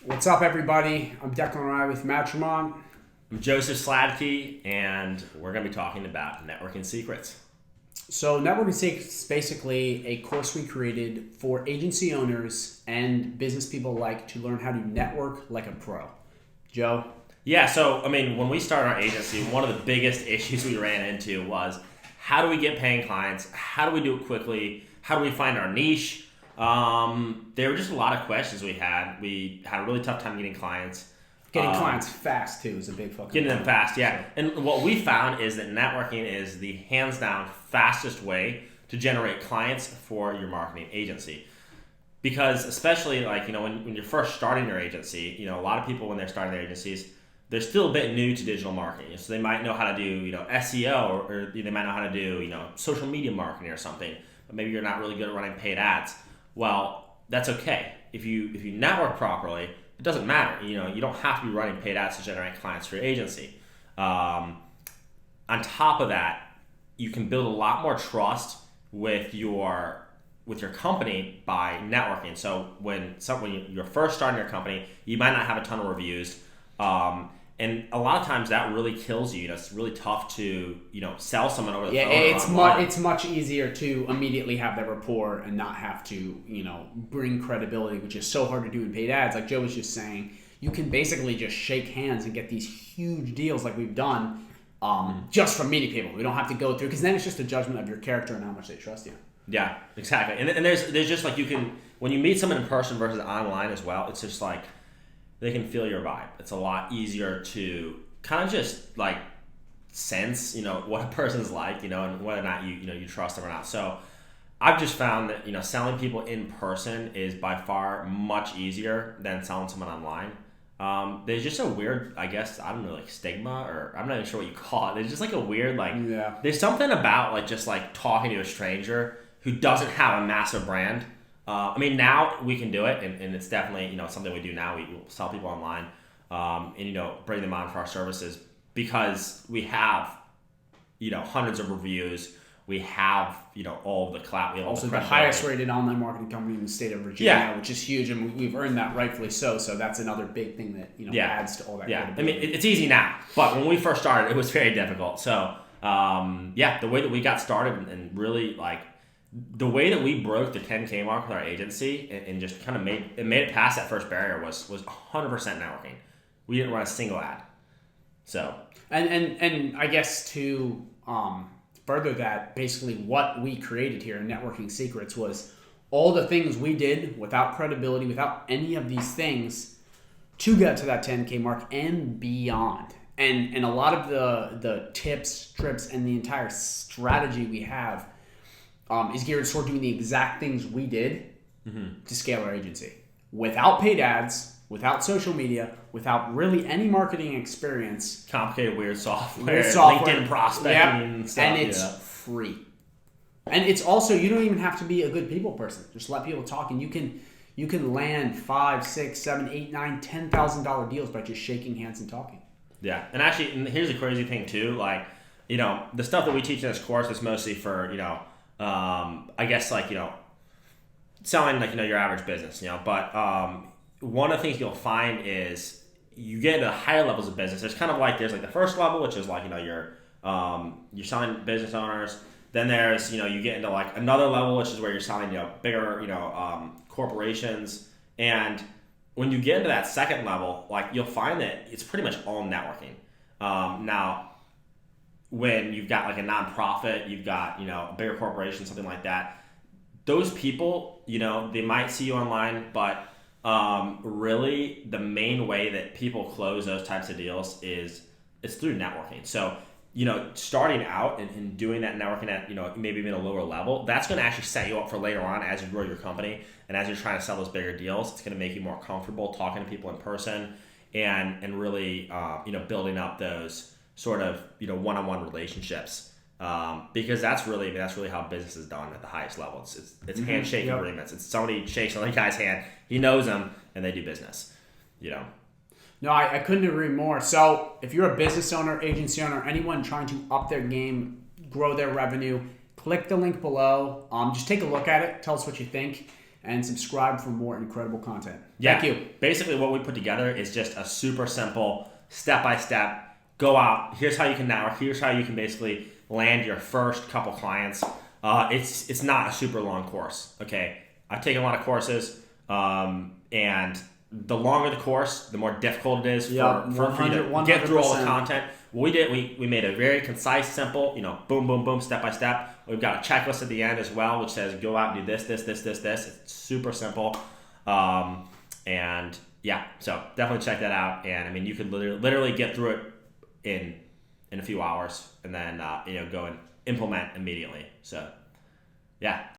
What's up, everybody? I'm Declan Rye with Matrimon. I'm Joseph Sladkey, and we're going to be talking about networking secrets. So, Networking Secrets is basically a course we created for agency owners and business people alike to learn how to network like a pro. Joe? Yeah, so, when we started our agency, one of the biggest issues we ran into was how do we get paying clients? How do we do it quickly? How do we find our niche? There were just a lot of questions we had. We had a really tough time getting clients. Getting clients fast, too, is a big fucking Getting them problem. fast, yeah. And what we found is that networking is the hands-down fastest way to generate clients for your marketing agency. Because especially when you're first starting your agency, a lot of people when they're starting their agencies, they're still a bit new to digital marketing. So they might know how to do, SEO or they might know how to do, social media marketing or something. But maybe you're not really good at running paid ads. Well, that's okay. If you network properly, it doesn't matter. You don't have to be running paid ads to generate clients for your agency. On top of that, you can build a lot more trust with your company by networking. So when you're first starting your company, you might not have a ton of reviews, and a lot of times that really kills you. It's really tough to sell someone over the phone. It's much easier to immediately have that rapport and not have to bring credibility, which is so hard to do in paid ads. Like Joe was just saying, you can basically just shake hands and get these huge deals like we've done just from meeting people. We don't have to go through, because then it's just a judgment of your character and how much they trust you. Yeah, exactly. And there's just like, you can, when you meet someone in person versus online as well, it's just like they can feel your vibe. It's a lot easier to kind of just like sense, what a person's like, and whether or not you trust them or not. So I've just found that, selling people in person is by far much easier than selling someone online. There's just a weird, I guess, I don't know, like stigma, or I'm not even sure what you call it. There's just like a weird, there's something about just talking to a stranger who doesn't have a massive brand. Now we can do it, and it's definitely, something we do now. We sell people online, and, bring them on for our services because we have, hundreds of reviews. We have, all of the clout. We have also the highest rated online marketing company in the state of Virginia, which is huge, and we've earned that rightfully so. So that's another big thing that adds to all that. Yeah, it's easy now, but when we first started, it was very difficult. So the way that we got started and really the way that we broke the 10K mark with our agency and just kind of made it past that first barrier was 100% networking. We didn't run a single ad. So and I guess to further that, basically what we created here in Networking Secrets was all the things we did without credibility, without any of these things, to get to that 10K mark and beyond. And a lot of the tips, trips, and the entire strategy we have is geared toward doing the exact things we did to scale our agency. Without paid ads, without social media, without really any marketing experience. Complicated, weird software. LinkedIn prospecting stuff. And it's free. And it's also, you don't even have to be a good people person. Just let people talk, and you can land $5, $6, $7, $8, $9, $10,000 deals by just shaking hands and talking. Yeah, and actually, here's the crazy thing too. The stuff that we teach in this course is mostly for I guess selling your average business, but one of the things you'll find is you get into higher levels of business. There's there's the first level, which is you're selling business owners. Then there's you get into another level, which is where you're selling bigger corporations. And when you get into that second level, you'll find that it's pretty much all networking. Now, when you've got a nonprofit, you've got a bigger corporation, something like that, those people, they might see you online, but really the main way that people close those types of deals is it's through networking. So starting out and doing that networking at maybe even a lower level, that's going to actually set you up for later on as you grow your company and as you're trying to sell those bigger deals. It's going to make you more comfortable talking to people in person and really building up those sort of one-on-one relationships, because that's really how business is done at the highest level. It's handshake agreements. It's somebody shakes another guy's hand, he knows them, and they do business. No, I couldn't agree more. So if you're a business owner, agency owner, anyone trying to up their game, grow their revenue, click the link below. Just take a look at it. Tell us what you think. and subscribe for more incredible content. Yeah. Thank you. Basically, what we put together is just a super simple, step-by-step, go out, here's how you can network, here's how you can basically land your first couple clients. It's not a super long course, okay? I've taken a lot of courses, and the longer the course, the more difficult it is for you to get through all the content. What we did, we made a very concise, simple, boom, boom, boom, step by step. We've got a checklist at the end as well, which says go out and do this, this, this, this, this. It's super simple. And yeah, so definitely check that out. And I mean, you could literally get through it in a few hours and then, go and implement immediately. So yeah.